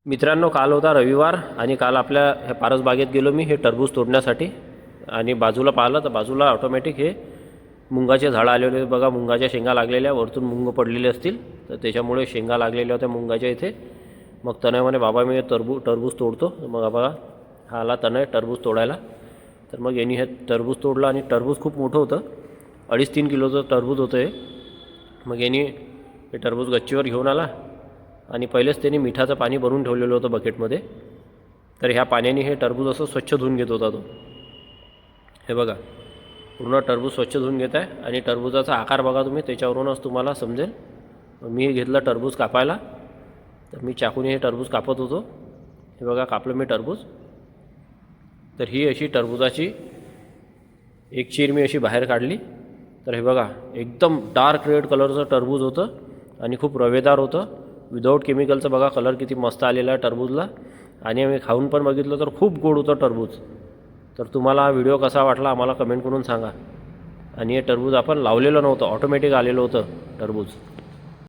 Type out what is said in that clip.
मित्रांनो, काल होता रविवार आणि काल आपल्या ह्या पारसबागेत गेलो मी हे टरबूज तोडण्यासाठी. आणि बाजूला पाहिलं तर बाजूला ऑटोमॅटिक हे मुंगाचे झाडं आलेले होते बघा. मुंगाच्या शेंगा लागलेल्या, वरतून मुंग पडलेले असतील तर त्याच्यामुळे शेंगा लागलेल्या होत्या मुंगाच्या इथे. मग तनय म्हणे बाबा मी टरबूज तोडतो. मग बाबा हा आला तनय टरबूज तोडायला. तर मग यांनी हे टरबूज तोडलं आणि टरबूज खूप मोठं होतं, 2.5-3 किलोचं टरबूज होतं हे. मग यांनी हे टरबूज गच्चीवर घेऊन आला आणि पहिलेच त्यांनी मिठाचं पाणी भरून ठेवलेलं होतं बकेटमध्ये. तर ह्या पाण्याने हे टरबूज असं स्वच्छ धुवून घेत होता तो. हे बघा, पूर्ण टरबूज स्वच्छ धुवून घेत आहे. आणि टरबूजाचा आकार बघा तुम्ही, त्याच्यावरूनच तुम्हाला समजेल. मी घेतलं टरबूज कापायला, तर मी चाकूने हे टरबूज कापत होतो. हे बघा, कापलं मी टरबूज. तर ही अशी टरबूजाची एक चीर मी अशी बाहेर काढली. तर हे बघा, एकदम डार्क रेड कलरचं टरबूज होतं आणि खूप रवेदार होतं. विदाऊट केमिकलचं बघा कलर किती मस्त आलेला आहे टरबूजला. आणि मी खाऊन पण बघितलं तर खूप गोड होतं टरबूज. तर तुम्हाला हा व्हिडिओ कसा वाटला आम्हाला कमेंट करून सांगा. आणि हे टरबूज आपण लावलेलं नव्हतं, ऑटोमॅटिक आलेलं होतं टरबूज.